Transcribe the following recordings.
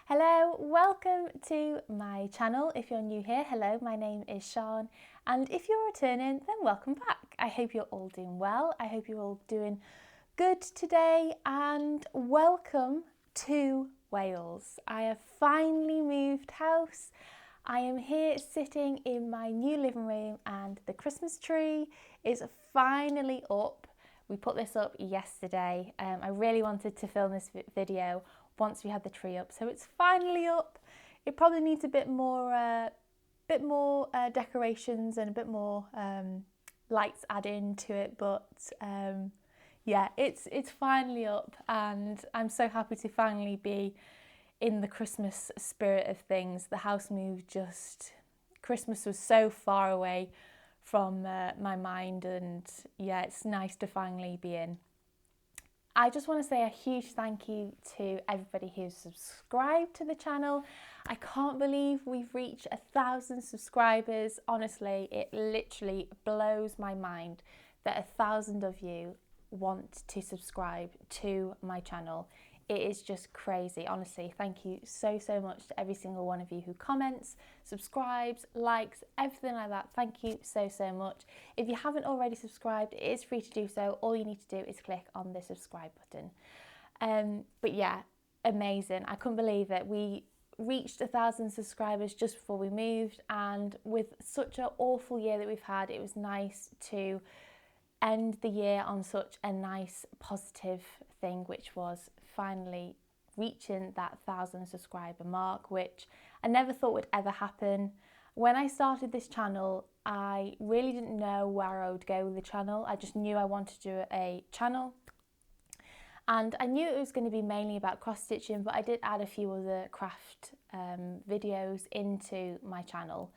Hello, welcome to my channel. If you're new here, hello, my name is Shan, and if you're returning, then welcome back. I hope you're all doing well. I hope you're all doing good today, and welcome to Wales. I have finally moved house. I am here sitting in my new living room and the Christmas tree is finally up. We put this up yesterday. I really wanted to film this video once we had the tree up, so it's finally up. It probably needs a bit more decorations and a bit more lights added into it, but yeah, it's finally up, and I'm so happy to finally be in the Christmas spirit of things. The house move, Christmas was so far away from my mind, and yeah, it's nice to finally be in. I just want to say a huge thank you to everybody who's subscribed to the channel. I can't believe we've reached 1,000 subscribers. Honestly, it literally blows my mind that 1,000 of you want to subscribe to my channel. It is just crazy. Honestly, thank you so much to every single one of you who comments, subscribes, likes, everything like that. Thank you so much. If you haven't already subscribed, it is free to do so. All you need to do is click on the subscribe button. But yeah, amazing. I couldn't believe it. We reached 1,000 subscribers just before we moved, and with such an awful year that we've had, it was nice to end the year on such a nice positive thing, which was finally reaching that 1,000 subscriber mark, which I never thought would ever happen. When I started this channel, I really didn't know where I would go with the channel. I just knew I wanted to do a channel, and I knew it was going to be mainly about cross stitching, but I did add a few other craft videos into my channel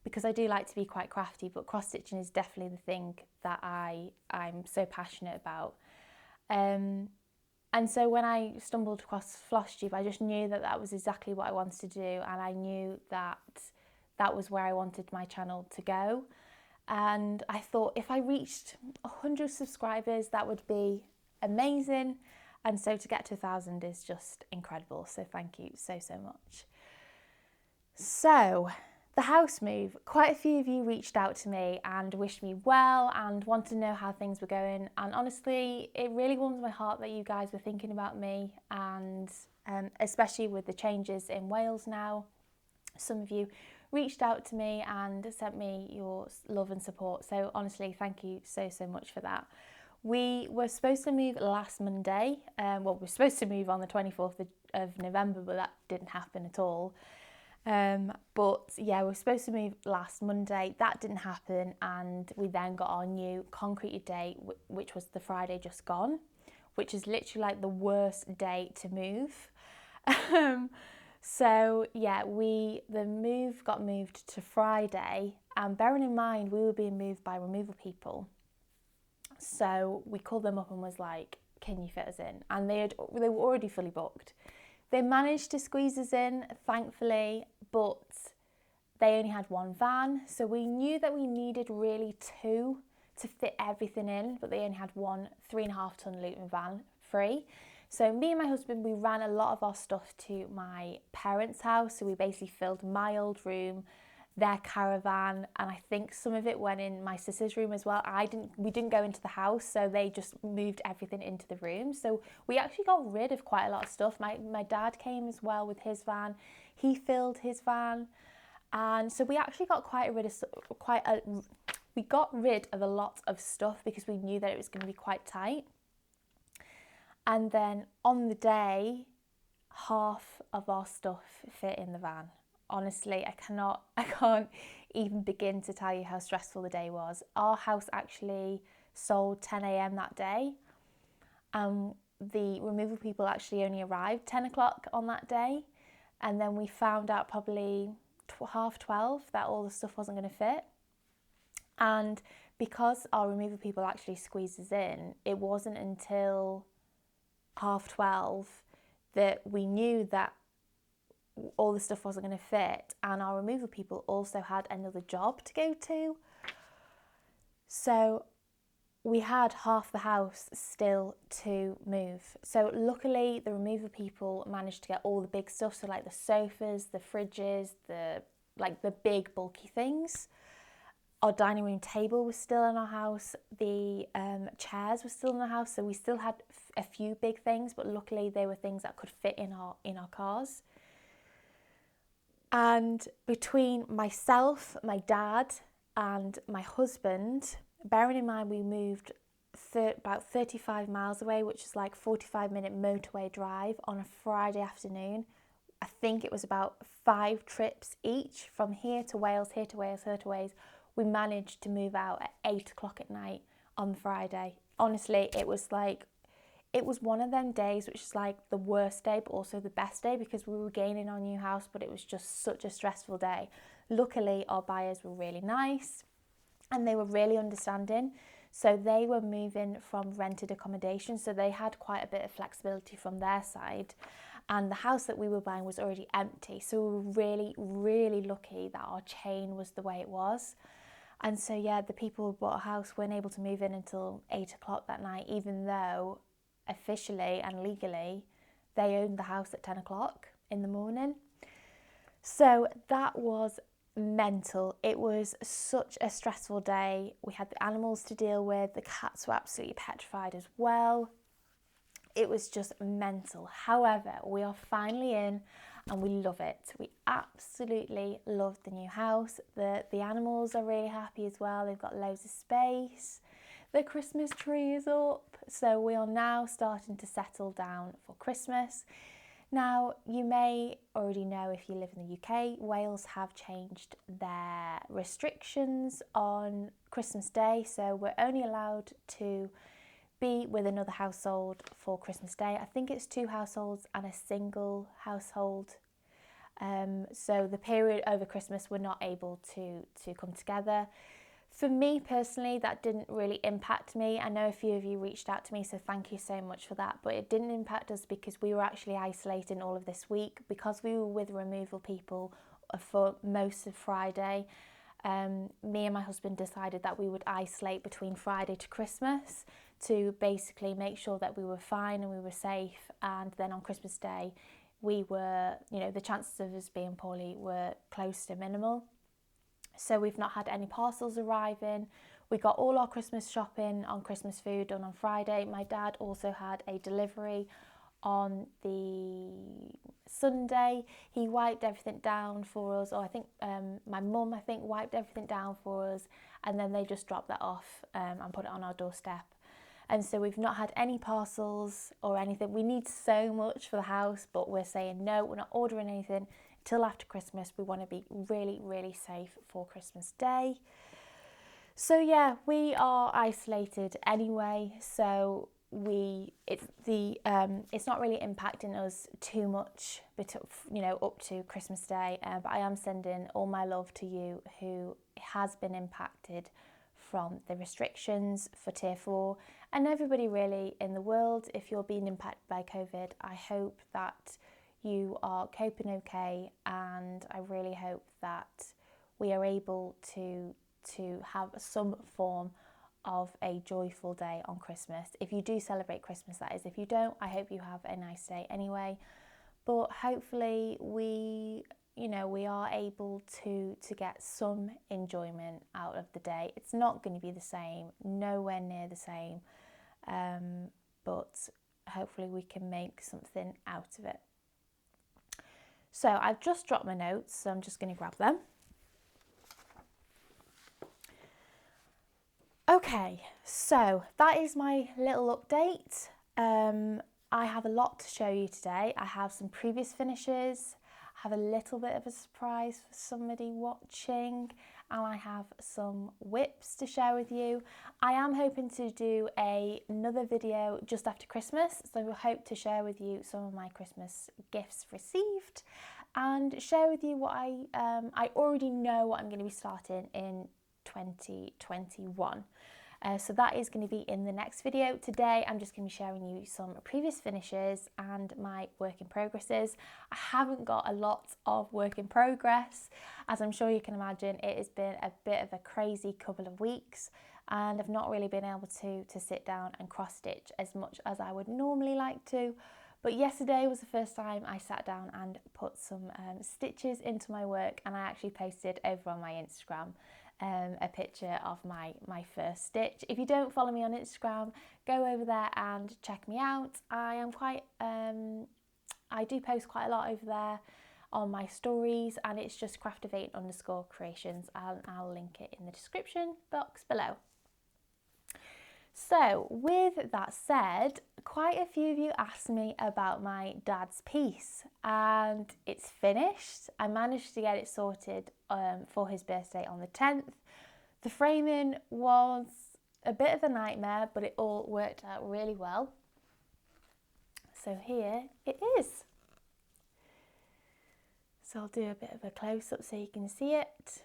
because I do like to be quite crafty, but cross stitching is definitely the thing that I'm so passionate about. And so when I stumbled across Flosstube, I just knew that that was exactly what I wanted to do, and I knew that that was where I wanted my channel to go. And I thought if I reached 100 subscribers, that would be amazing. And so to get to 1,000 is just incredible. So thank you so much. So the house move, quite a few of you reached out to me and wished me well and wanted to know how things were going, and honestly it really warms my heart that you guys were thinking about me, and especially with the changes in Wales now, some of you reached out to me and sent me your love and support, so honestly thank you so much for that. We were supposed to move last Monday, well, we were supposed to move on the 24th of November, but that didn't happen at all. But yeah, we were supposed to move last Monday. That didn't happen, and we then got our new concrete date, which was the Friday just gone, which is literally like the worst day to move. So yeah, the move got moved to Friday, and bearing in mind we were being moved by removal people, so we called them up and was like, can you fit us in? And they were already fully booked. They managed to squeeze us in, thankfully, but they only had one van. So we knew that we needed really two to fit everything in, but they only had one 3.5 ton Luton van free. So me and my husband, we ran a lot of our stuff to my parents' house. So we basically filled my old room, their caravan, and I think some of it went in my sister's room as well. We didn't go into the house, so they just moved everything into the room. So we actually got rid of quite a lot of stuff. My dad came as well with his van. He filled his van, and so we actually got we got rid of a lot of stuff because we knew that it was going to be quite tight. And then on the day, half of our stuff fit in the van. Honestly, I can't even begin to tell you how stressful the day was. Our house actually sold 10 a.m. that day. The removal people actually only arrived 10 o'clock on that day. And then we found out probably 12:30 that all the stuff wasn't going to fit. And because our removal people actually squeezed us in, it wasn't until 12:30 that we knew that all the stuff wasn't going to fit, and our removal people also had another job to go to. So we had half the house still to move. So luckily the removal people managed to get all the big stuff, so like the sofas, the fridges, the big bulky things. Our dining room table was still in our house, the chairs were still in the house, so we still had a few big things, but luckily they were things that could fit in our cars. And between myself, my dad and my husband, bearing in mind we moved about 35 miles away, which is like 45-minute motorway drive on a Friday afternoon. I think it was about 5 trips each from here to Wales, here to Wales, here to Wales. We managed to move out at 8 o'clock at night on Friday. Honestly, it was one of them days which is like the worst day but also the best day, because we were gaining our new house, but it was just such a stressful day. Luckily, our buyers were really nice and they were really understanding. So they were moving from rented accommodation, so they had quite a bit of flexibility from their side. And the house that we were buying was already empty. So we were really, really lucky that our chain was the way it was. And so, yeah, the people who bought a house weren't able to move in until 8 o'clock that night, even though officially and legally they owned the house at 10 o'clock in the morning. So that was mental. It was such a stressful day. We had the animals to deal with. The cats were absolutely petrified as well. It was just mental. However, we are finally in and we love it. We absolutely love the new house. The animals are really happy as well. They've got loads of space. The Christmas tree is up. So we are now starting to settle down for Christmas. Now, you may already know, if you live in the UK, Wales have changed their restrictions on Christmas Day. So we're only allowed to be with another household for Christmas Day. I think it's 2 households and a single household. So the period over Christmas we're not able to come together. For me personally, that didn't really impact me. I know a few of you reached out to me, so thank you so much for that. But it didn't impact us because we were actually isolating all of this week. Because we were with removal people for most of Friday, me and my husband decided that we would isolate between Friday to Christmas to basically make sure that we were fine and we were safe. And then on Christmas Day, we were, the chances of us being poorly were close to minimal. So we've not had any parcels arriving. We got all our Christmas shopping on Christmas food done on Friday. My dad also had a delivery on the Sunday. He wiped everything down for us, or I think my mum wiped everything down for us, and then they just dropped that off and put it on our doorstep. And so we've not had any parcels or anything. We need so much for the house, but we're saying no, we're not ordering anything till after Christmas. We want to be really, really safe for Christmas Day. So yeah, we are isolated anyway, so it's not really impacting us too much, but up to Christmas Day. But I am sending all my love to you who has been impacted from the restrictions for Tier 4, and everybody really in the world. If you're being impacted by COVID, I hope that you are coping okay, and I really hope that we are able to have some form of a joyful day on Christmas. If you do celebrate Christmas, that is. If you don't, I hope you have a nice day anyway. But hopefully we are able to get some enjoyment out of the day. It's not going to be the same, nowhere near the same, but hopefully we can make something out of it. So I've just dropped my notes, so I'm just going to grab them. Okay, so that is my little update. I have a lot to show you today. I have some previous finishes, I have a little bit of a surprise for somebody watching, and I have some WIPs to share with you. I am hoping to do another video just after Christmas, so I hope to share with you some of my Christmas gifts received and share with you what I already know what I'm going to be starting in 2021. So that is going to be in the next video. Today I'm just going to be sharing you some previous finishes and my work in progresses. I haven't got a lot of work in progress, as I'm sure you can imagine. It has been a bit of a crazy couple of weeks. and I've not really been able to sit down and cross stitch as much as I would normally like to. But yesterday was the first time I sat down and put some stitches into my work, and I actually posted over on my Instagram a picture of my first stitch. If you don't follow me on Instagram, go over there and check me out. I am quite, I do post quite a lot over there on my stories, and it's just Craftivating_creations, and I'll link it in the description box below. So with that said, quite a few of you asked me about my dad's piece, and it's finished. I managed to get it sorted for his birthday on the 10th. The framing was a bit of a nightmare, but it all worked out really well. So here it is. So I'll do a bit of a close-up so you can see it.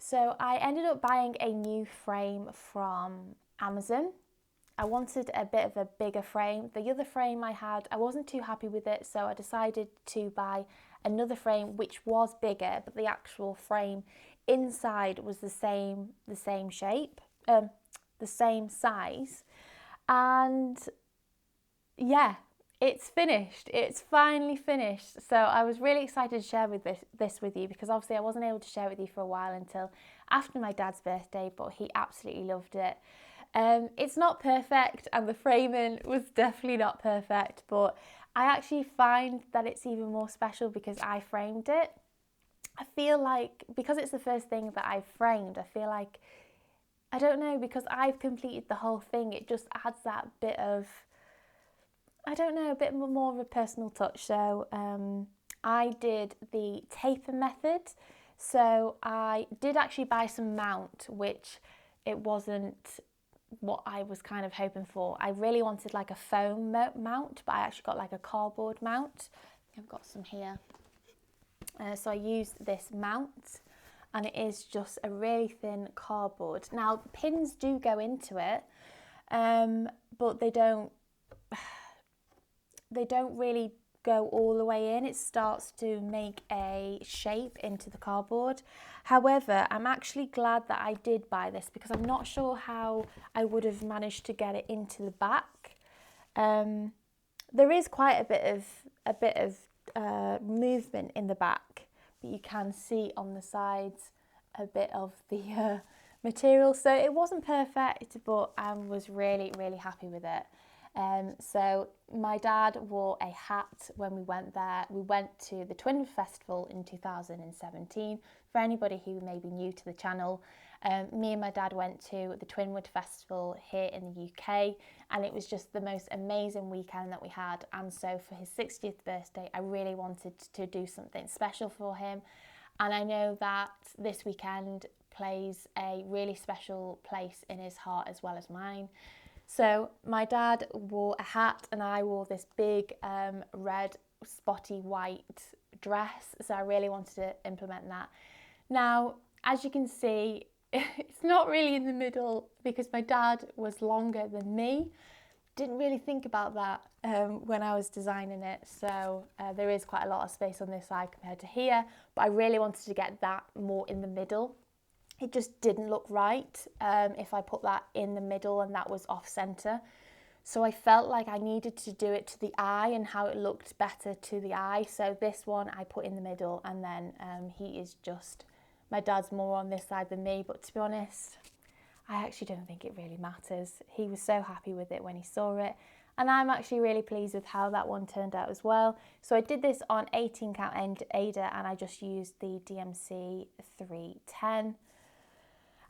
So I ended up buying a new frame from Amazon. I wanted a bit of a bigger frame. The other frame I had, I wasn't too happy with it, so I decided to buy another frame which was bigger, but the actual frame inside was the same shape, the same size. And yeah, it's finished. It's finally finished. So I was really excited to share this with you, because obviously I wasn't able to share it with you for a while until after my dad's birthday, but he absolutely loved it. It's not perfect, and the framing was definitely not perfect, but I actually find that it's even more special because I framed it. I feel like, because it's the first thing that I've framed, I feel like, I don't know, because I've completed the whole thing, it just adds that bit of, I don't know, a bit more of a personal touch. So I did the taper method. So I did actually buy some mount, which it wasn't what I was kind of hoping for. I really wanted like a foam mount, but I actually got like a cardboard mount. I've got some here. So I used this mount, and it is just a really thin cardboard. Now pins do go into it, but they don't really go all the way in. It starts to make a shape into the cardboard. However, I'm actually glad that I did buy this, because I'm not sure how I would have managed to get it into the back. There is quite a bit of movement in the back, but you can see on the sides a bit of the material. So it wasn't perfect, but I was really, really happy with it. So my dad wore a hat when we went there. We went to the Twinwood Festival in 2017. For anybody who may be new to the channel, me and my dad went to the Twinwood Festival here in the UK, and it was just the most amazing weekend that we had. And so for his 60th birthday, I really wanted to do something special for him. And I know that this weekend plays a really special place in his heart as well as mine. So my dad wore a hat, and I wore this big red spotty white dress. So I really wanted to implement that. Now, as you can see, it's not really in the middle because my dad was longer than me. Didn't really think about that when I was designing it. So there is quite a lot of space on this side compared to here, but I really wanted to get that more in the middle. It just didn't look right if I put that in the middle and that was off center. So I felt like I needed to do it to the eye and how it looked better to the eye. So this one I put in the middle, and then he is just, my dad's more on this side than me, but to be honest, I actually don't think it really matters. He was so happy with it when he saw it, and I'm actually really pleased with how that one turned out as well. So I did this on 18 count Ada, and I just used the DMC 310.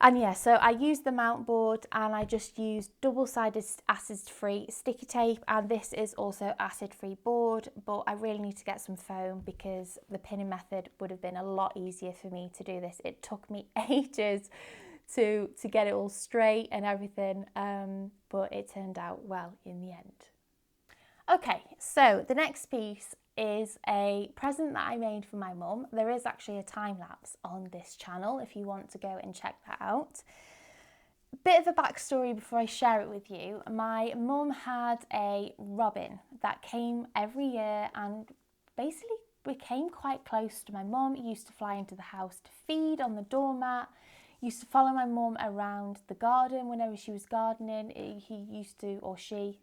And yeah, so I used the mount board, and I just used double-sided acid-free sticky tape, and this is also acid-free board, but I really need to get some foam because the pinning method would have been a lot easier for me to do this. It took me ages to get it all straight and everything, but it turned out well in the end. Okay, so the next piece is a present that I made for my mum. There is actually a time lapse on this channel if you want to go and check that out. Bit of a backstory before I share it with you. My mum had a robin that came every year and basically became quite close to my mum. It used to fly into the house to feed on the doormat. used to follow my mum around the garden whenever she was gardening. He used to, or she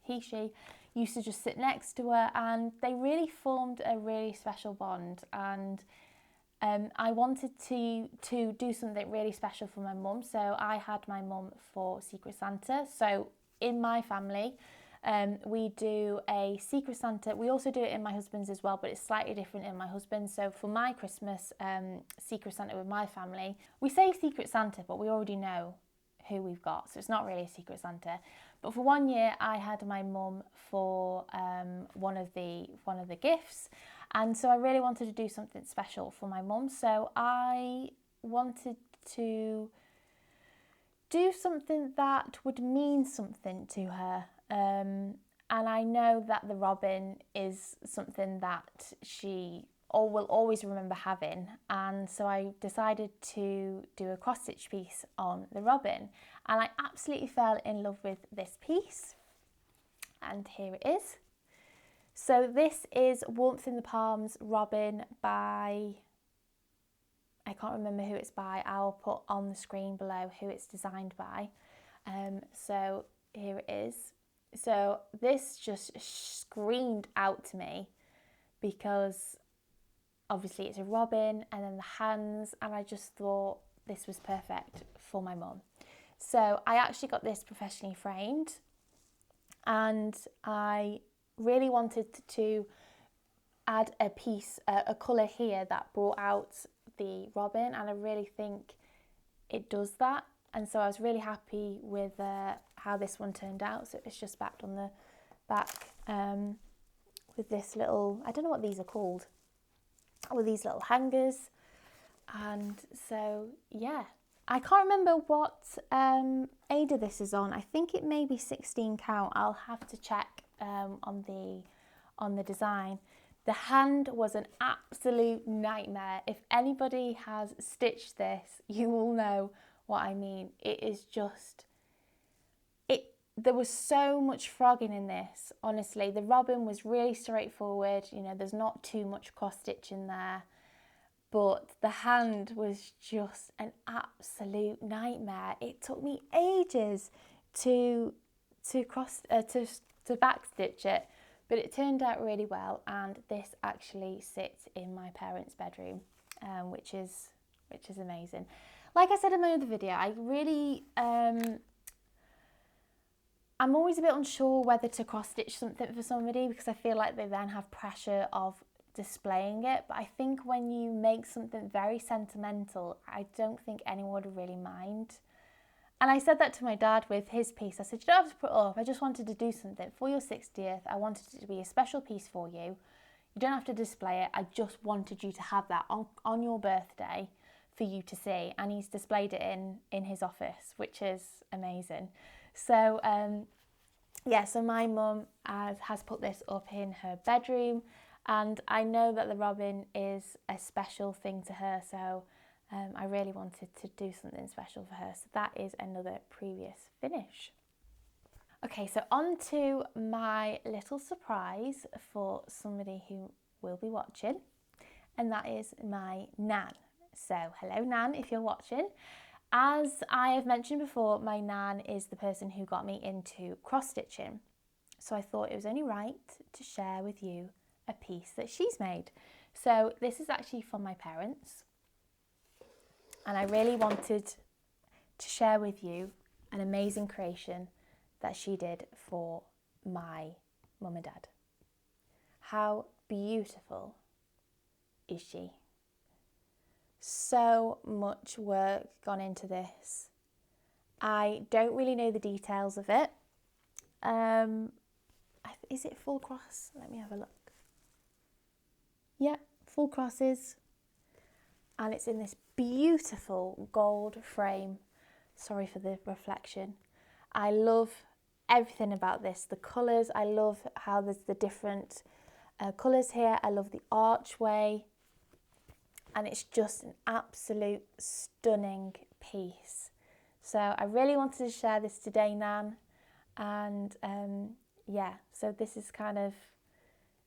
used to just sit next to her, and they really formed a really special bond. And I wanted to do something really special for my mum, so I had my mum for Secret Santa. So in my family, we do a Secret Santa. We also do it in my husband's as well, but it's slightly different in my husband's. So for my Christmas Secret Santa with my family, we say Secret Santa, but we already know who we've got, so it's not really a Secret Santa. But for 1 year, I had my mum for one of the gifts, and so I really wanted to do something special for my mum. So I wanted to do something that would mean something to her. And I know that the robin is something that she will always remember having, and so I decided to do a cross stitch piece on the robin, and I absolutely fell in love with this piece, and here it is. So this is Warmth in the Palms robin by, I can't remember who it's by. I'll put on the screen below who it's designed by. So here it is. So this just screamed out to me because obviously it's a robin, and then the hands, and I just thought this was perfect for my mum. So I actually got this professionally framed, and I really wanted to add a piece, a colour here that brought out the robin, and I really think it does that. And so I was really happy with how this one turned out. So it's just backed on the back with this little, I don't know what these are called, with these little hangers. And so yeah, I can't remember what Ada this is on. I think it may be 16 count. I'll have to check on the design. The hand was an absolute nightmare. If anybody has stitched this, you will know what I mean. It is just, there was so much frogging in this, honestly. The robin was really straightforward, you know, there's not too much cross stitch in there, but the hand was just an absolute nightmare. It took me ages to back stitch it, but it turned out really well, and this actually sits in my parents' bedroom, which is amazing. Like I said in my other video, I really I'm always a bit unsure whether to cross stitch something for somebody, because I feel like they then have pressure of displaying it. But I think when you make something very sentimental, I don't think anyone would really mind. And I said that to my dad with his piece. I said, you don't have to put it up. I just wanted to do something for your 60th. I wanted it to be a special piece for you. You don't have to display it. I just wanted you to have that on your birthday for you to see. And he's displayed it in his office, which is amazing. So yeah, so my mum has put this up in her bedroom, and I know that the robin is a special thing to her, so I really wanted to do something special for her. So that is another previous finish. Okay, so on to my little surprise for somebody who will be watching, and that is my Nan. So hello Nan, if you're watching. As I have mentioned before, my Nan is the person who got me into cross stitching. So I thought it was only right to share with you a piece that she's made. So this is actually from my parents, and I really wanted to share with you an amazing creation that she did for my mum and dad. How beautiful is she? So much work gone into this. I don't really know the details of it. Is it full cross? Let me have a look. Yeah, full crosses. And it's in this beautiful gold frame. Sorry for the reflection. I love everything about this. The colours, I love how there's the different colours here. I love the archway. And it's just an absolute stunning piece. So I really wanted to share this today, Nan. And yeah, so this is kind of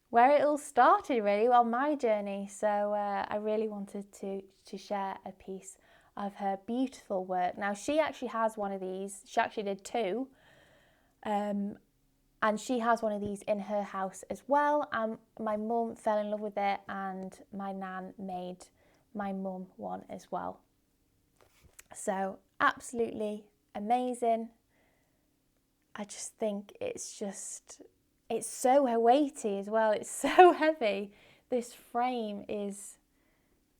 where it all started, really, on my journey. So I really wanted to share a piece of her beautiful work. Now she actually has one of these. She actually did 2. And she has one of these in her house as well. And my mum fell in love with it, and my nan made my mum one as well. So absolutely amazing. I just think it's so weighty as well. It's so heavy. This frame is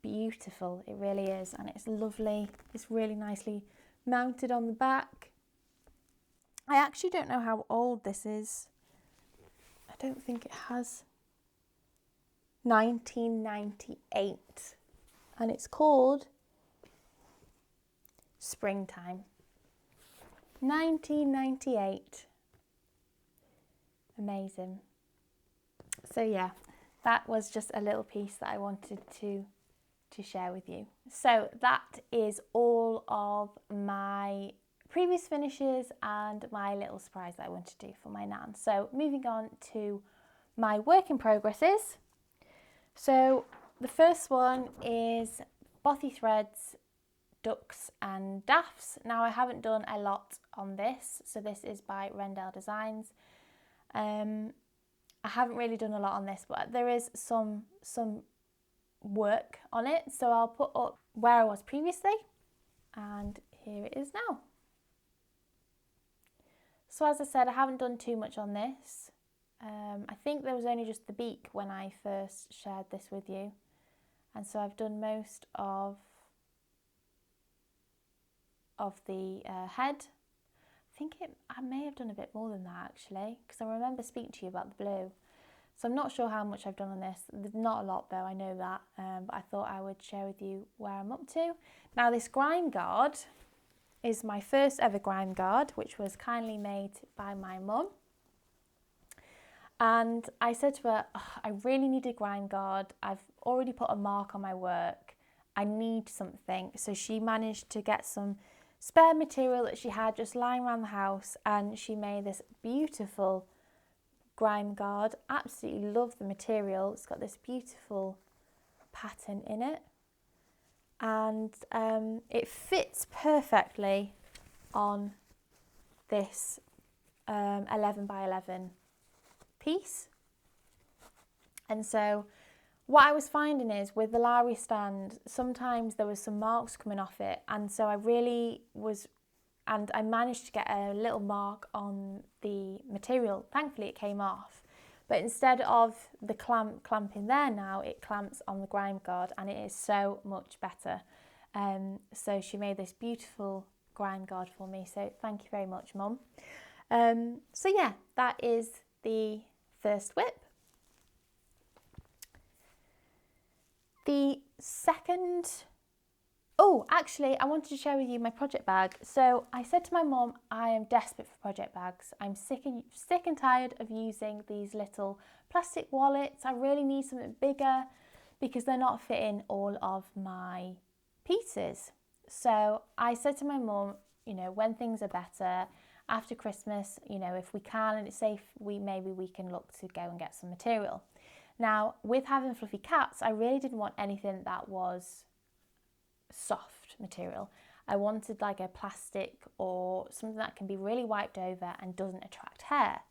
beautiful. It really is. And it's lovely. It's really nicely mounted on the back. I actually don't know how old this is. I don't think it has. 1998. And it's called Springtime. 1998. Amazing. So yeah, that was just a little piece that I wanted to share with you. So that is all of my previous finishes and my little surprise that I wanted to do for my nan. So moving on to my work in progresses. So the first one is Bothy threads, ducks and daffs. Now I haven't done a lot on this, so this is by Wrendale Designs. I haven't really done a lot on this, but there is some work on it, so I'll put up where I was previously, and here it is now. So as I said, I haven't done too much on this. I think there was only just the beak when I first shared this with you, and so I've done most of the head. I may have done a bit more than that actually, because I remember speaking to you about the blue. So I'm not sure how much I've done on this. There's not a lot though, I know that, but I thought I would share with you where I'm up to. Now this grime guard is my first ever grime guard, which was kindly made by my mum. And I said to her, oh, I really need a grime guard. I've already put a mark on my work. I need something. So she managed to get some spare material that she had just lying around the house, and she made this beautiful grime guard. Absolutely love the material. It's got this beautiful pattern in it, and it fits perfectly on this 11 by 11 piece. And so what I was finding is with the Lowry stand, sometimes there was some marks coming off it, and so I managed to get a little mark on the material. Thankfully it came off, but instead of the clamping there now, it clamps on the grime guard, and it is so much better. So she made this beautiful grime guard for me, so thank you very much, Mum. So yeah, that is the first whip. The second, actually I wanted to share with you my project bag. So I said to my mum, I am desperate for project bags. I'm sick and tired of using these little plastic wallets. I really need something bigger because they're not fitting all of my pieces. So I said to my mum, you know, when things are better, after Christmas, you know, if we can and it's safe, maybe we can look to go and get some material. Now, with having fluffy cats, I really didn't want anything that was soft material. I wanted like a plastic or something that can be really wiped over and doesn't attract hair.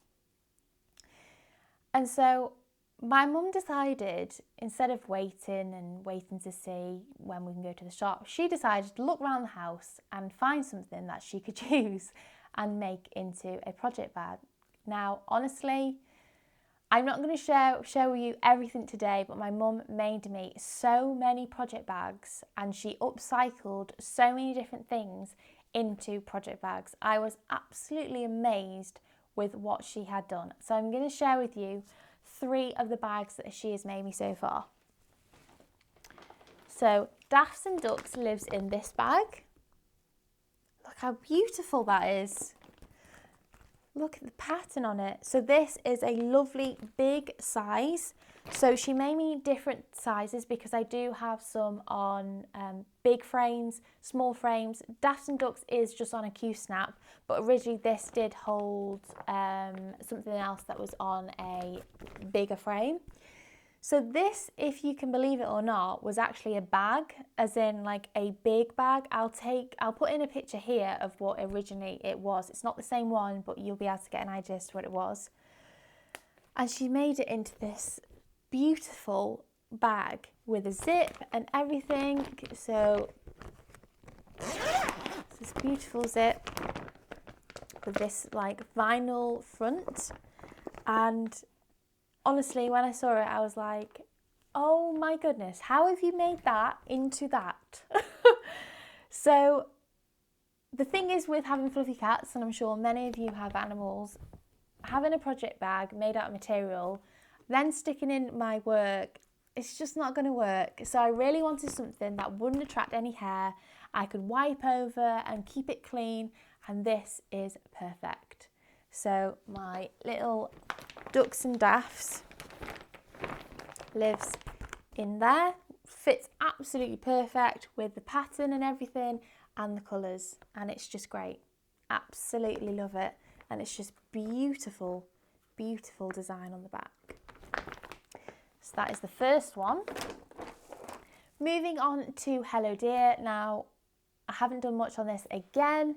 And so my mum decided, instead of waiting to see when we can go to the shop, she decided to look around the house and find something that she could use and make into a project bag. Now, honestly, I'm not going to share with you everything today, but my mum made me so many project bags, and she upcycled so many different things into project bags. I was absolutely amazed with what she had done. So I'm going to share with you 3 of the bags that she has made me so far. So Daffs and Ducks lives in this bag. Look how beautiful that is. Look at the pattern on it. So this is a lovely big size. So she made me different sizes because I do have some on big frames, small frames. Daffs and Ducks is just on a Q-snap, but originally this did hold something else that was on a bigger frame. So this, if you can believe it or not, was actually a bag, as in like a big bag. I'll put in a picture here of what originally it was. It's not the same one, but you'll be able to get an idea as to what it was. And she made it into this beautiful bag with a zip and everything. So it's this beautiful zip with this like vinyl front. And honestly, when I saw it, I was like, oh my goodness, how have you made that into that? So the thing is with having fluffy cats, and I'm sure many of you have animals, having a project bag made out of material, then sticking in my work, it's just not going to work. So I really wanted something that wouldn't attract any hair. I could wipe over and keep it clean, and this is perfect. So my little ducks and daffs lives in there, fits absolutely perfect with the pattern and everything and the colours, and it's just great. Absolutely love it, and it's just beautiful, beautiful design on the back. So that is the first one. Moving on to Hello Dear. Now, I haven't done much on this again.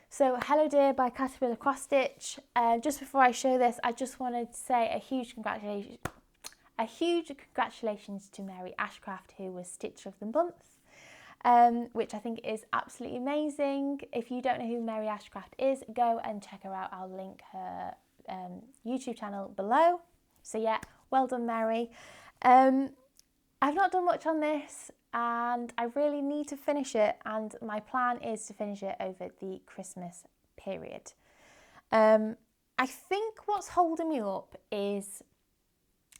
So Hello Dear by Caterpillar Cross Stitch. Just before I show this, I just wanted to say a huge congratulations to Mary Ashcraft, who was Stitcher of the Month, which I think is absolutely amazing. If you don't know who Mary Ashcraft is, go and check her out. I'll link her YouTube channel below. So yeah, well done, Mary. I've not done much on this, and I really need to finish it, and my plan is to finish it over the Christmas period. I think what's holding me up is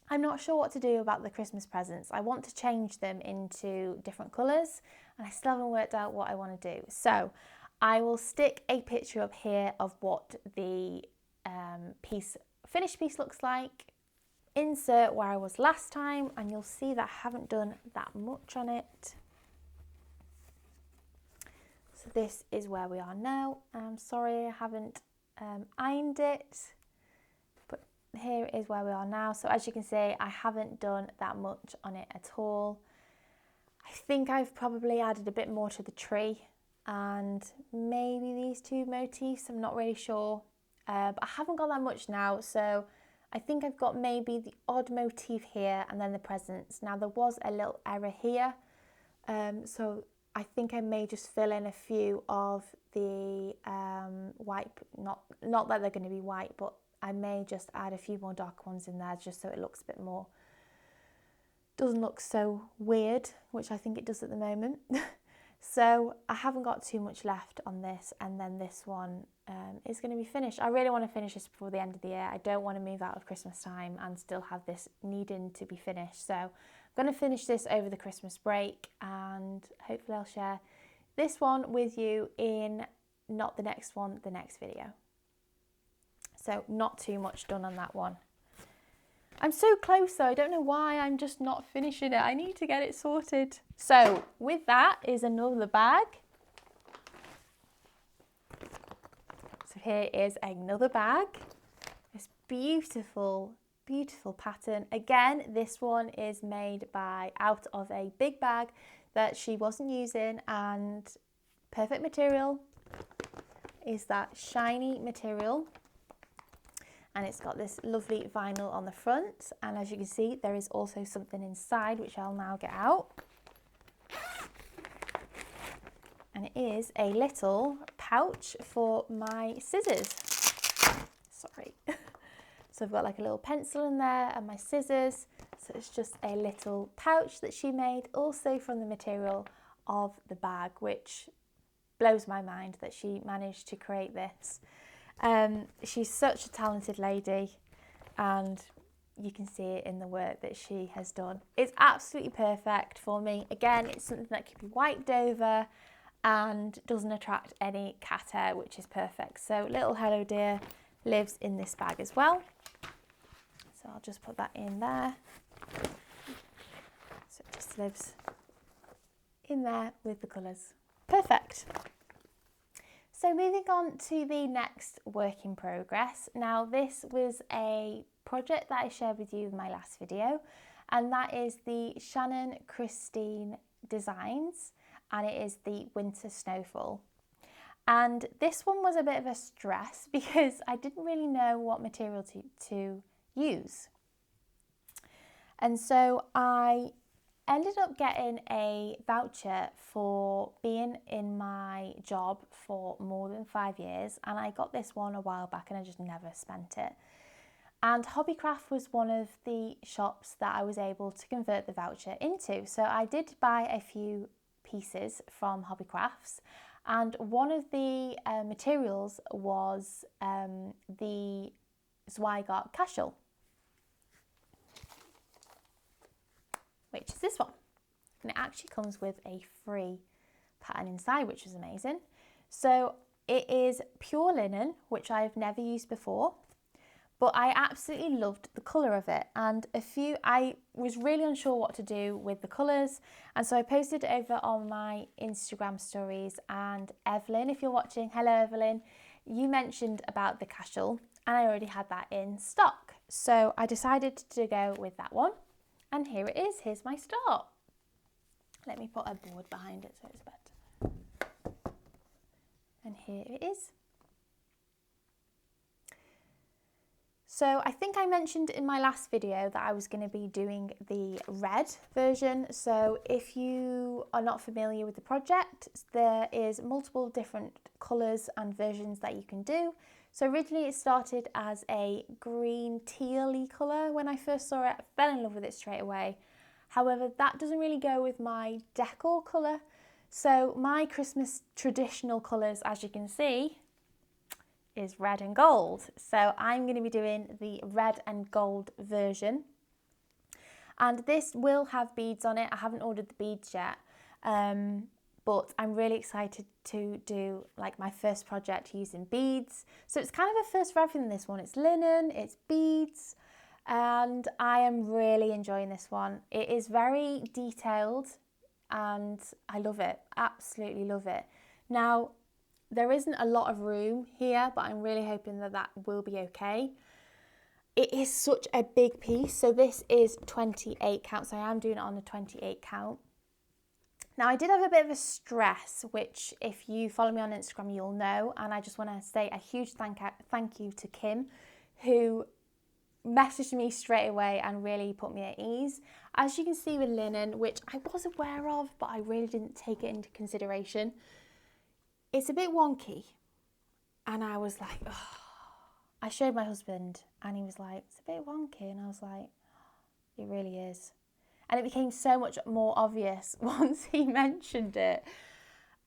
I'm not sure what to do about the Christmas presents. I want to change them into different colours, and I still haven't worked out what I want to do. So I will stick a picture up here of what the finished piece looks like. Insert where I was last time, and you'll see that I haven't done that much on it. So this is where we are now. I'm sorry I haven't ironed it, but here is where we are now. So as you can see, I haven't done that much on it at all. I think I've probably added a bit more to the tree and maybe these two motifs, I'm not really sure, but I haven't got that much now. So I think I've got maybe the odd motif here and then the presents. Now there was a little error here, so I think I may just fill in a few of the white, not that they're going to be white, but I may just add a few more dark ones in there just so it looks a bit more, doesn't look so weird, which I think it does at the moment. So I haven't got too much left on this, and then this one is going to be finished. I really want to finish this before the end of the year. I don't want to move out of Christmas time and still have this needing to be finished. So I'm going to finish this over the Christmas break, and hopefully I'll share this one with you in not the next one, the next video. So not too much done on that one. I'm so close though, I don't know why I'm just not finishing it. I need to get it sorted. So with that is another bag. So here is another bag. This beautiful, beautiful pattern. Again, this one is made out of a big bag that she wasn't using, and perfect material is that shiny material. And it's got this lovely vinyl on the front, and as you can see there is also something inside which I'll now get out, and it is a little pouch for my scissors. Sorry. So I've got like a little pencil in there and my scissors, so it's just a little pouch that she made also from the material of the bag, which blows my mind that she managed to create this. She's such a talented lady, and you can see it in the work that she has done. It's absolutely perfect for me. Again, it's something that can be wiped over and doesn't attract any cat hair, which is perfect. So little Hello Dear lives in this bag as well. So I'll just put that in there. So it just lives in there with the colours. Perfect. So moving on to the next work in progress. Now this was a project that I shared with you in my last video, and that is the Shannon Christine Designs, and it is the Winter Snowfall. And this one was a bit of a stress because I didn't really know what material to use. And so I ended up getting a voucher for being in my job for more than 5 years, and I got this one a while back and I just never spent it. And Hobbycraft was one of the shops that I was able to convert the voucher into. So I did buy a few pieces from Hobbycrafts, and one of the materials was the Zweigart casual, which is this one. And it actually comes with a free pattern inside, which is amazing. So it is pure linen, which I've never used before, but I absolutely loved the colour of it. And I was really unsure what to do with the colours, and so I posted it over on my Instagram stories, and Evelyn, if you're watching, hello Evelyn, you mentioned about the casual, and I already had that in stock. So I decided to go with that one, and here it is, here's my start. Let me put a board behind it so it's better. And here it is. So I think I mentioned in my last video that I was going to be doing the red version. So if you are not familiar with the project, there is multiple different colours and versions that you can do. So originally it started as a green teal-y colour. When I first saw it, I fell in love with it straight away. However, that doesn't really go with my decor colour. So my Christmas traditional colours, as you can see, is red and gold. So I'm going to be doing the red and gold version. And this will have beads on it. I haven't ordered the beads yet, but I'm really excited to do like my first project using beads. So it's kind of a first for everything, this one. It's linen, it's beads, and I am really enjoying this one. It is very detailed and I love it, absolutely love it. Now, there isn't a lot of room here, but I'm really hoping that that will be okay. It is such a big piece. So this is 28 count. So I am doing it on a 28 count. Now I did have a bit of a stress, which if you follow me on Instagram, you'll know. And I just want to say a huge thank you to Kim, who messaged me straight away and really put me at ease. As you can see with linen, which I was aware of, but I really didn't take it into consideration, it's a bit wonky. And I was like, oh. I showed my husband and he was like, it's a bit wonky. And I was like, it really is. And it became so much more obvious once he mentioned it.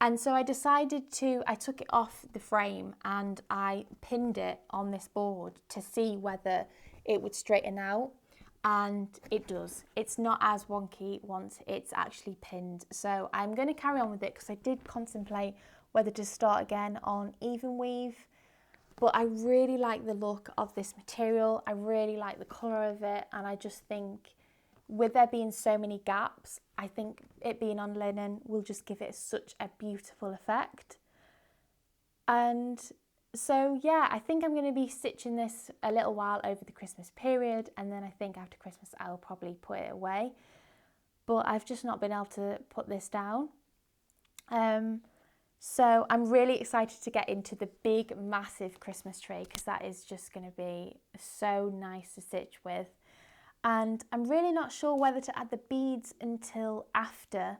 And so I took it off the frame and I pinned it on this board to see whether it would straighten out. And it does. It's not as wonky once it's actually pinned. So I'm going to carry on with it because I did contemplate whether to start again on even weave, but I really like the look of this material. I really like the colour of it, and I just think with there being so many gaps, I think it being on linen will just give it such a beautiful effect. And so yeah, I think I'm going to be stitching this a little while over the Christmas period, and then I think after Christmas I'll probably put it away, but I've just not been able to put this down. So I'm really excited to get into the big, massive Christmas tree because that is just going to be so nice to stitch with. And I'm really not sure whether to add the beads until after.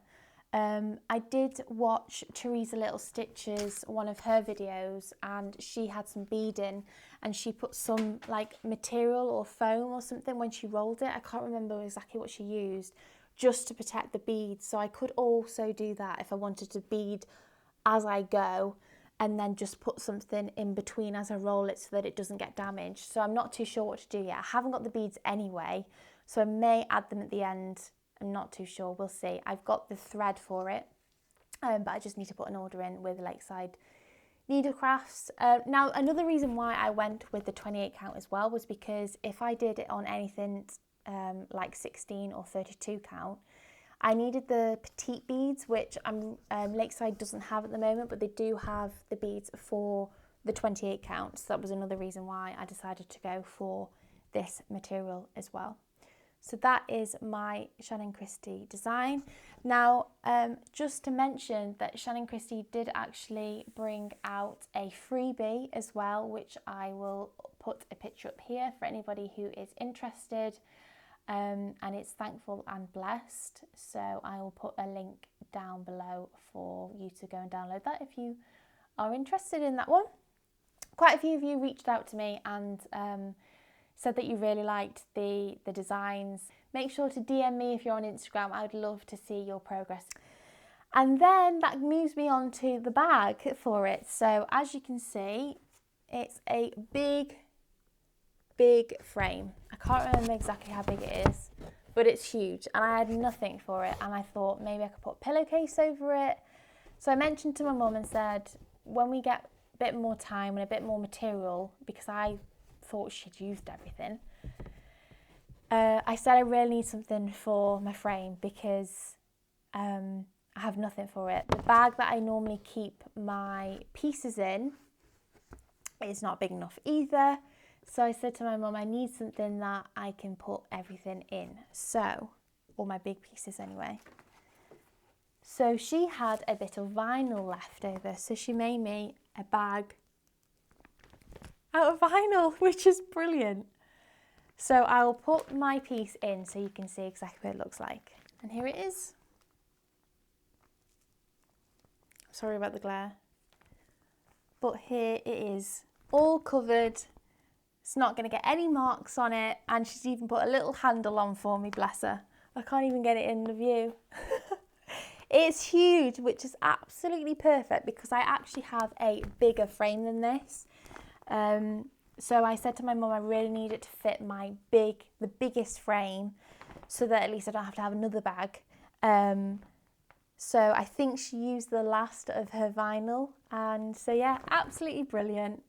I did watch Teresa Little Stitches, one of her videos, and she had some beading and she put some like material or foam or something when she rolled it. I can't remember exactly what she used, just to protect the beads. So I could also do that if I wanted to bead as I go and then just put something in between as I roll it so that it doesn't get damaged. So I'm not too sure what to do yet. I haven't got the beads anyway, so I may add them at the end. I'm not too sure, we'll see. I've got the thread for it, but I just need to put an order in with Lakeside Needlecrafts. Now, another reason why I went with the 28 count as well was because if I did it on anything like 16 or 32 count, I needed the petite beads, which Lakeside doesn't have at the moment, but they do have the beads for the 28 count. So that was another reason why I decided to go for this material as well. So that is my Shannon Christie design. Now, just to mention that Shannon Christie did actually bring out a freebie as well, which I will put a picture up here for anybody who is interested. And it's Thankful and Blessed. So I will put a link down below for you to go and download that if you are interested in that one. Quite a few of you reached out to me and said that you really liked the designs. Make sure to DM me if you're on Instagram. I would love to see your progress. And then that moves me on to the bag for it. So as you can see, it's a big frame. I can't remember exactly how big it is, but it's huge. And I had nothing for it. And I thought maybe I could put a pillowcase over it. So I mentioned to my mum and said, when we get a bit more time and a bit more material, because I thought she'd used everything, I said I really need something for my frame because I have nothing for it. The bag that I normally keep my pieces in is not big enough either. So I said to my mum, I need something that I can put everything in. So, all my big pieces anyway. So she had a bit of vinyl left over. So she made me a bag out of vinyl, which is brilliant. So I'll put my piece in so you can see exactly what it looks like. And here it is. Sorry about the glare. But here it is, all covered. It's not going to get any marks on it. And she's even put a little handle on for me, bless her. I can't even get it in the view. It's huge, which is absolutely perfect because I actually have a bigger frame than this. So I said to my mum, I really need it to fit the biggest frame so that at least I don't have to have another bag. So I think she used the last of her vinyl. And so yeah, absolutely brilliant.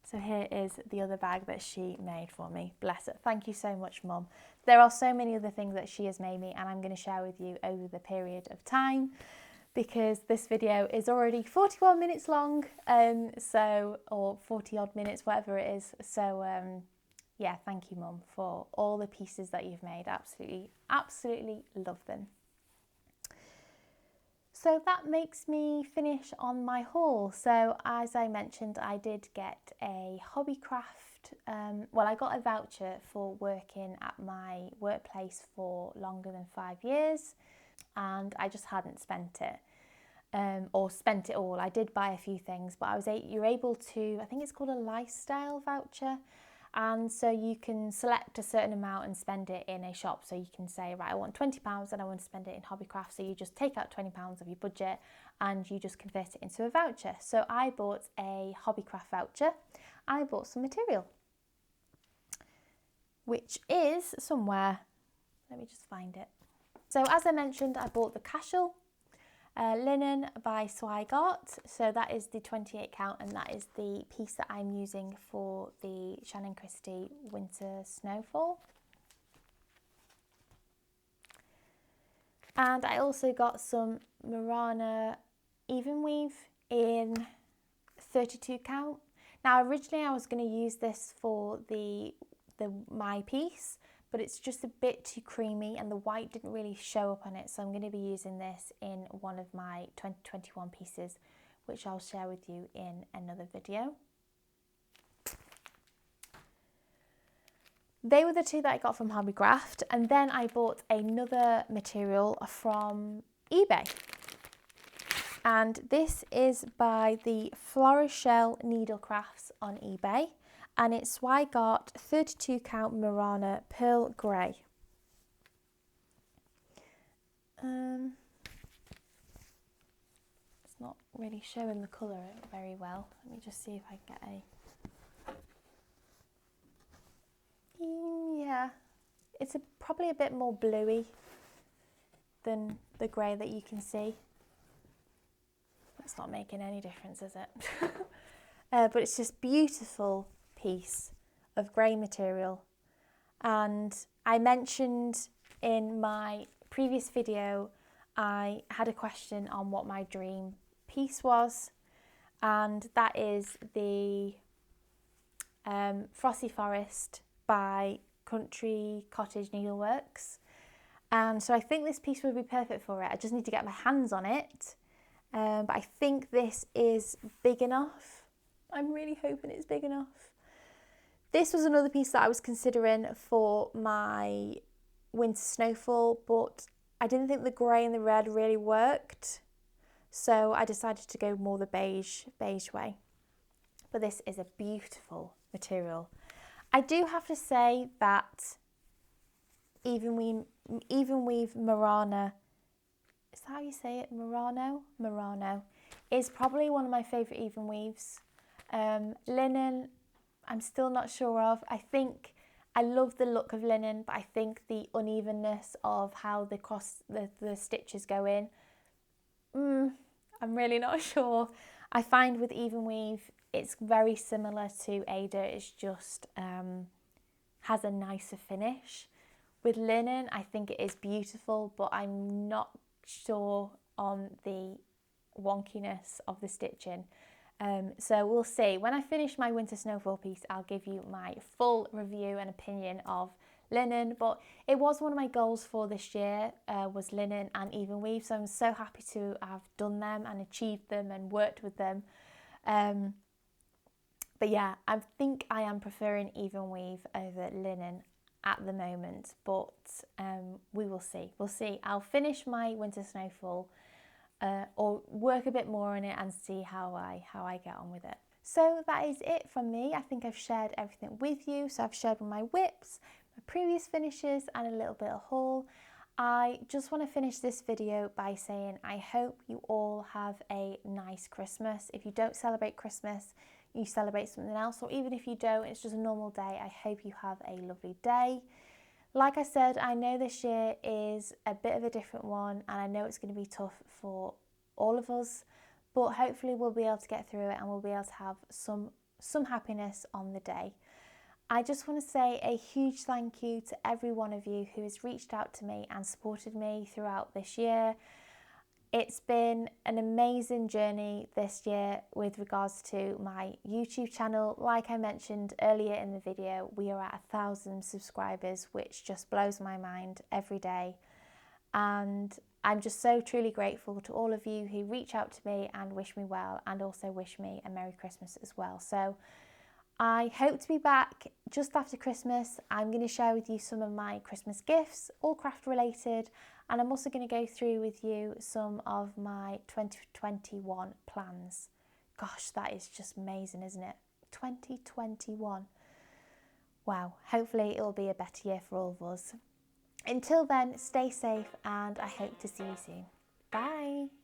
So here is the other bag that she made for me. Bless her. Thank you so much, Mum. There are so many other things that she has made me and I'm going to share with you over the period of time because this video is already 41 minutes long, or 40 odd minutes, whatever it is. So yeah, thank you, Mum, for all the pieces that you've made. Absolutely love them. So that makes me finish on my haul. So as I mentioned, I did get a Hobbycraft, I got a voucher for working at my workplace for longer than 5 years and I just hadn't spent it or spent it all. I did buy a few things, but you're able to, I think it's called a lifestyle voucher. And so you can select a certain amount and spend it in a shop. So you can say, right, I want £20 and I want to spend it in Hobbycraft. So you just take out £20 of your budget and you just convert it into a voucher. So I bought a Hobbycraft voucher. I bought some material, which is somewhere. Let me just find it. So as I mentioned, I bought the casual linen by Swan. So that is the 28 count and that is the piece that I'm using for the Shannon Christie Winter Snowfall. And I also got some Murana even weave in 32 count. Now originally I was going to use this for my piece, but it's just a bit too creamy and the white didn't really show up on it. So I'm going to be using this in one of my 2021 pieces, which I'll share with you in another video. They were the two that I got from Hobbycraft, and then I bought another material from eBay. And this is by the Florishell Needlecrafts on eBay. And it's Swigart 32 count Murana Pearl Grey. It's not really showing the colour very well. Let me just see if I can get yeah, it's probably a bit more bluey than the grey that you can see. That's not making any difference, is it? But it's just beautiful piece of grey material. And I mentioned in my previous video I had a question on what my dream piece was, and that is the Frosty Forest by Country Cottage Needleworks. And so I think this piece would be perfect for it. I just need to get my hands on it. But I think this is big enough. I'm really hoping it's big enough. This was another piece that I was considering for my winter snowfall, but I didn't think the grey and the red really worked. So I decided to go more the beige way. But this is a beautiful material. I do have to say that even weave Murano, is that how you say it? Murano is probably one of my favourite even weaves. Linen, I'm still not sure of. I think I love the look of linen, but I think the unevenness of how the stitches go in, I'm really not sure. I find with even weave, it's very similar to Ada. It's just has a nicer finish. With linen, I think it is beautiful, but I'm not sure on the wonkiness of the stitching. So we'll see. When I finish my winter snowfall piece, I'll give you my full review and opinion of linen. But it was one of my goals for this year, was linen and even weave. So I'm so happy to have done them and achieved them and worked with them. But yeah, I think I am preferring even weave over linen at the moment, but we will see. We'll see. I'll finish my winter snowfall or work a bit more on it and see how I get on with it. So that is it from me. I think I've shared everything with you. So I've shared my WIPs, my previous finishes, and a little bit of haul. I just want to finish this video by saying I hope you all have a nice Christmas. If you don't celebrate Christmas, you celebrate something else, or even if you don't, it's just a normal day. I hope you have a lovely day. Like I said, I know this year is a bit of a different one, and I know it's going to be tough for all of us, but hopefully we'll be able to get through it and we'll be able to have some happiness on the day. I just want to say a huge thank you to every one of you who has reached out to me and supported me throughout this year. It's been an amazing journey this year with regards to my YouTube channel. Like I mentioned earlier in the video, we are at 1,000 subscribers, which just blows my mind every day. And I'm just so truly grateful to all of you who reach out to me and wish me well, and also wish me a Merry Christmas as well. So I hope to be back just after Christmas. I'm going to share with you some of my Christmas gifts, all craft related, and I'm also going to go through with you some of my 2021 plans. Gosh, that is just amazing, isn't it? 2021. Wow, hopefully it will be a better year for all of us. Until then, stay safe and I hope to see you soon. Bye.